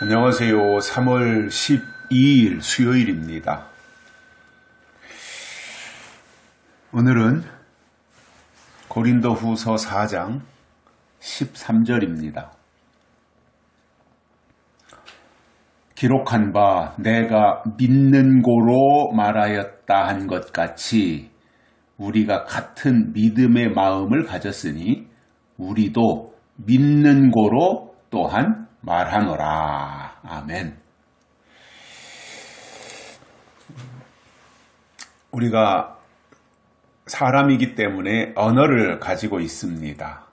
안녕하세요. 3월 12일 수요일입니다. 오늘은 고린도후서 4장 13절입니다. 기록한 바 내가 믿는 고로 말하였다 한 것 같이 우리가 같은 믿음의 마음을 가졌으니 우리도 믿는 고로 또한 말하노라. 아멘. 우리가 사람이기 때문에 언어를 가지고 있습니다.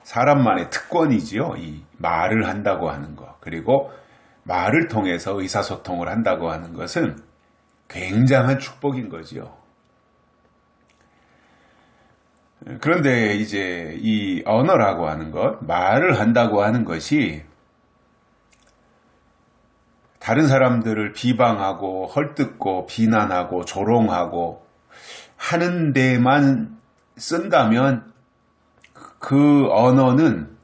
사람만의 특권이지요. 이 말을 한다고 하는 것. 그리고 말을 통해서 의사소통을 한다고 하는 것은 굉장한 축복인 거지요. 그런데 이제 이 언어라고 하는 것, 말을 한다고 하는 것이 다른 사람들을 비방하고 헐뜯고 비난하고 조롱하고 하는 데만 쓴다면 그 언어는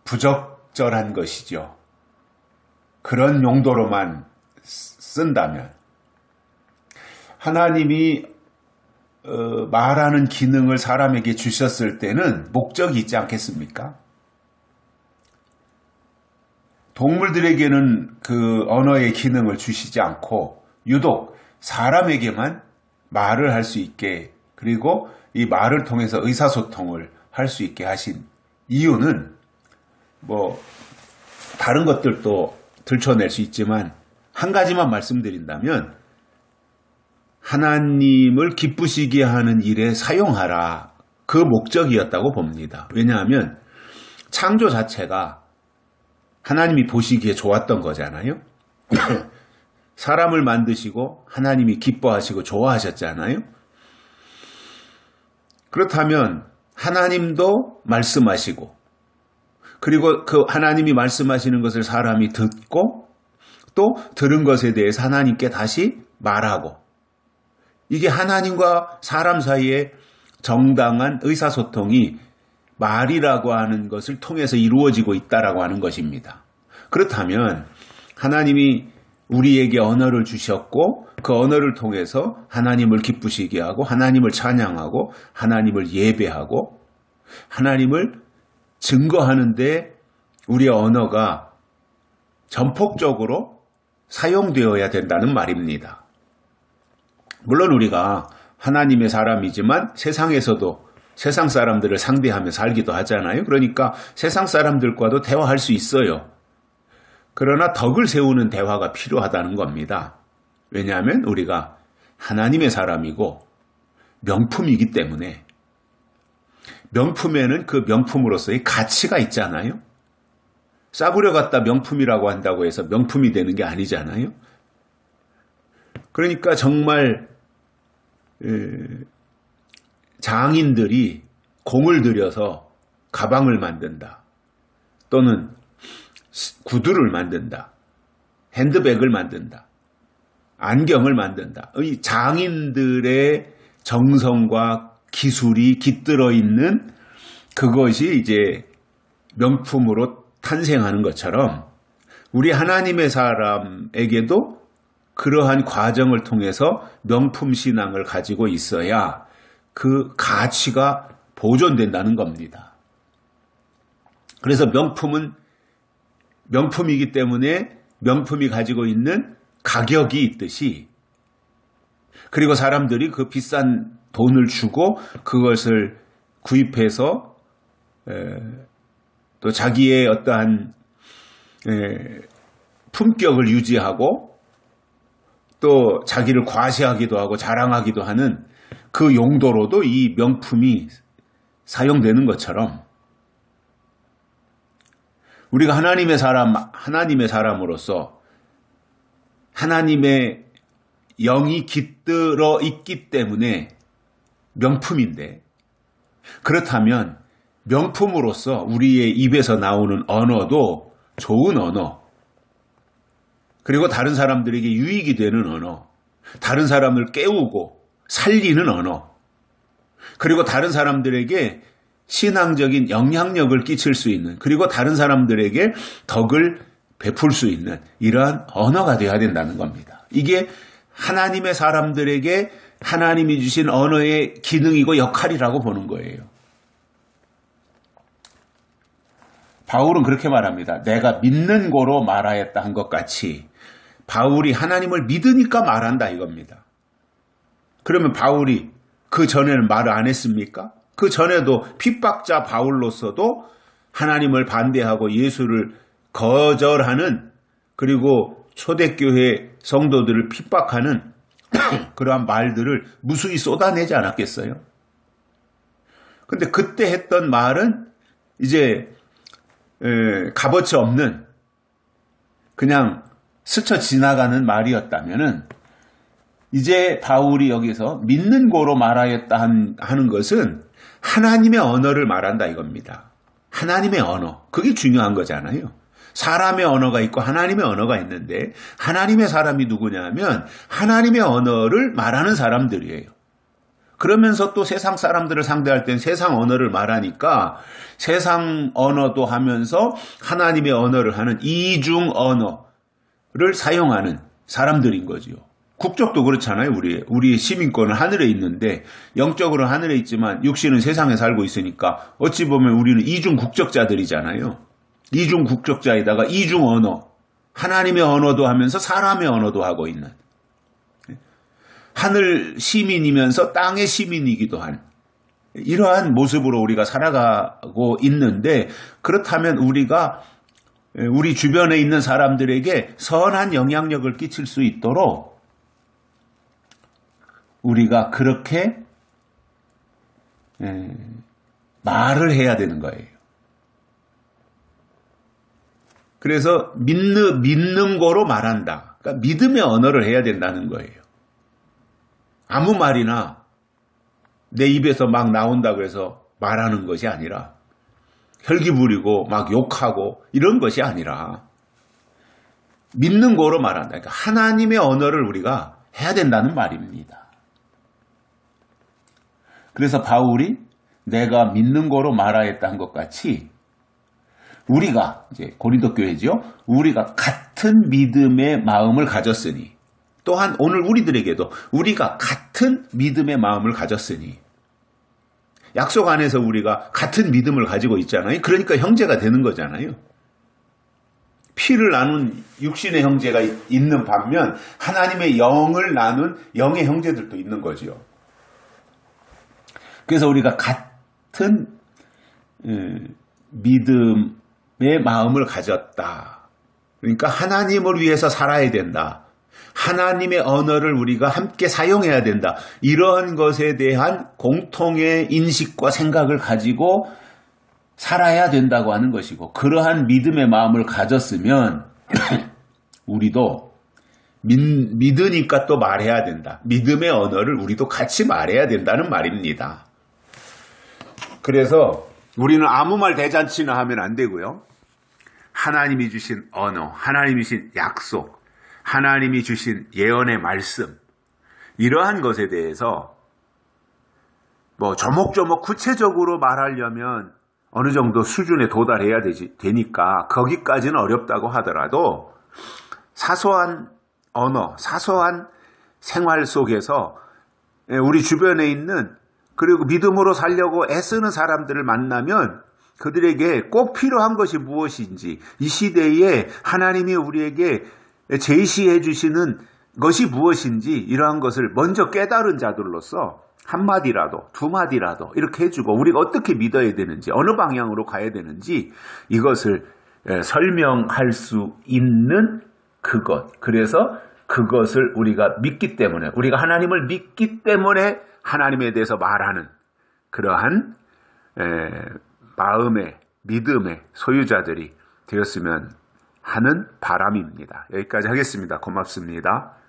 부적절한 것이죠. 그런 용도로만 쓴다면 하나님이 말하는 기능을 사람에게 주셨을 때는 목적이 있지 않겠습니까? 동물들에게는 그 언어의 기능을 주시지 않고 유독 사람에게만 말을 할 수 있게, 그리고 이 말을 통해서 의사소통을 할 수 있게 하신 이유는 다른 것들도 들춰낼 수 있지만 한 가지만 말씀드린다면 하나님을 기쁘시게 하는 일에 사용하라, 그 목적이었다고 봅니다. 왜냐하면 창조 자체가 하나님이 보시기에 좋았던 거잖아요. 사람을 만드시고 하나님이 기뻐하시고 좋아하셨잖아요. 그렇다면 하나님도 말씀하시고, 그리고 그 하나님이 말씀하시는 것을 사람이 듣고 또 들은 것에 대해서 하나님께 다시 말하고, 이게 하나님과 사람 사이에 정당한 의사소통이 말이라고 하는 것을 통해서 이루어지고 있다라고 하는 것입니다. 그렇다면 하나님이 우리에게 언어를 주셨고 그 언어를 통해서 하나님을 기쁘시게 하고 하나님을 찬양하고 하나님을 예배하고 하나님을 증거하는데 우리의 언어가 전폭적으로 사용되어야 된다는 말입니다. 물론 우리가 하나님의 사람이지만 세상에서도 세상 사람들을 상대하며 살기도 하잖아요. 그러니까 세상 사람들과도 대화할 수 있어요. 그러나 덕을 세우는 대화가 필요하다는 겁니다. 왜냐하면 우리가 하나님의 사람이고 명품이기 때문에, 명품에는 그 명품으로서의 가치가 있잖아요. 싸구려 갖다 명품이라고 한다고 해서 명품이 되는 게 아니잖아요. 그러니까 정말 장인들이 공을 들여서 가방을 만든다, 또는 구두를 만든다, 핸드백을 만든다, 안경을 만든다. 이 장인들의 정성과 기술이 깃들어 있는 그것이 이제 명품으로 탄생하는 것처럼 우리 하나님의 사람에게도 그러한 과정을 통해서 명품 신앙을 가지고 있어야 그 가치가 보존된다는 겁니다. 그래서 명품은 명품이기 때문에 명품이 가지고 있는 가격이 있듯이, 그리고 사람들이 그 비싼 돈을 주고 그것을 구입해서 또 자기의 어떠한 품격을 유지하고 또 자기를 과시하기도 하고 자랑하기도 하는 그 용도로도 이 명품이 사용되는 것처럼 우리가 하나님의 사람으로서 하나님의 영이 깃들어 있기 때문에 명품인데, 그렇다면 명품으로서 우리의 입에서 나오는 언어도 좋은 언어, 그리고 다른 사람들에게 유익이 되는 언어, 다른 사람을 깨우고 살리는 언어, 그리고 다른 사람들에게 신앙적인 영향력을 끼칠 수 있는, 그리고 다른 사람들에게 덕을 베풀 수 있는 이러한 언어가 되어야 된다는 겁니다. 이게 하나님의 사람들에게 하나님이 주신 언어의 기능이고 역할이라고 보는 거예요. 바울은 그렇게 말합니다. 내가 믿는 고로 말하였다 한 것 같이 바울이 하나님을 믿으니까 말한다 이겁니다. 그러면 바울이 그 전에는 말을 안 했습니까? 그 전에도 핍박자 바울로서도 하나님을 반대하고 예수를 거절하는 그리고 초대교회 성도들을 핍박하는 그러한 말들을 무수히 쏟아내지 않았겠어요? 근데 그때 했던 말은 이제 값어치 없는 그냥 스쳐 지나가는 말이었다면은 이제 바울이 여기서 믿는 고로 말하였다 하는 것은 하나님의 언어를 말한다 이겁니다. 하나님의 언어. 그게 중요한 거잖아요. 사람의 언어가 있고 하나님의 언어가 있는데 하나님의 사람이 누구냐 하면 하나님의 언어를 말하는 사람들이에요. 그러면서 또 세상 사람들을 상대할 땐 세상 언어를 말하니까 세상 언어도 하면서 하나님의 언어를 하는 이중 언어를 사용하는 사람들인 거지요. 국적도 그렇잖아요. 우리 시민권은 하늘에 있는데 영적으로는 하늘에 있지만 육신은 세상에 살고 있으니까 어찌 보면 우리는 이중 국적자들이잖아요. 이중 국적자에다가 이중 언어, 하나님의 언어도 하면서 사람의 언어도 하고 있는 하늘 시민이면서 땅의 시민이기도 한 이러한 모습으로 우리가 살아가고 있는데 그렇다면 우리가 우리 주변에 있는 사람들에게 선한 영향력을 끼칠 수 있도록 우리가 그렇게 말을 해야 되는 거예요. 그래서 믿는 거로 말한다. 그러니까 믿음의 언어를 해야 된다는 거예요. 아무 말이나 내 입에서 막 나온다고 해서 말하는 것이 아니라 혈기 부리고 막 욕하고 이런 것이 아니라 믿는 거로 말한다. 그러니까 하나님의 언어를 우리가 해야 된다는 말입니다. 그래서 바울이 내가 믿는 거로 말하였다 한 것 같이 우리가 이제 고린도 교회지요. 우리가 같은 믿음의 마음을 가졌으니 또한 오늘 우리들에게도 우리가 같은 믿음의 마음을 가졌으니 약속 안에서 우리가 같은 믿음을 가지고 있잖아요. 그러니까 형제가 되는 거잖아요. 피를 나눈 육신의 형제가 있는 반면 하나님의 영을 나눈 영의 형제들도 있는 거지요. 그래서 우리가 같은 믿음의 마음을 가졌다. 그러니까 하나님을 위해서 살아야 된다. 하나님의 언어를 우리가 함께 사용해야 된다. 이런 것에 대한 공통의 인식과 생각을 가지고 살아야 된다고 하는 것이고 그러한 믿음의 마음을 가졌으면 우리도 믿으니까 또 말해야 된다. 믿음의 언어를 우리도 같이 말해야 된다는 말입니다. 그래서 우리는 아무 말 대잔치나 하면 안 되고요. 하나님이 주신 언어, 하나님이 주신 약속, 하나님이 주신 예언의 말씀 이러한 것에 대해서 뭐 조목조목 구체적으로 말하려면 어느 정도 수준에 도달해야 되니까 거기까지는 어렵다고 하더라도 사소한 언어, 사소한 생활 속에서 우리 주변에 있는 그리고 믿음으로 살려고 애쓰는 사람들을 만나면 그들에게 꼭 필요한 것이 무엇인지 이 시대에 하나님이 우리에게 제시해 주시는 것이 무엇인지 이러한 것을 먼저 깨달은 자들로서 한마디라도 두마디라도 이렇게 해주고 우리가 어떻게 믿어야 되는지 어느 방향으로 가야 되는지 이것을 설명할 수 있는 그것. 그래서 그것을 우리가 믿기 때문에 우리가 하나님을 믿기 때문에 하나님에 대해서 말하는 그러한 마음의 믿음의 소유자들이 되었으면 하는 바람입니다. 여기까지 하겠습니다. 고맙습니다.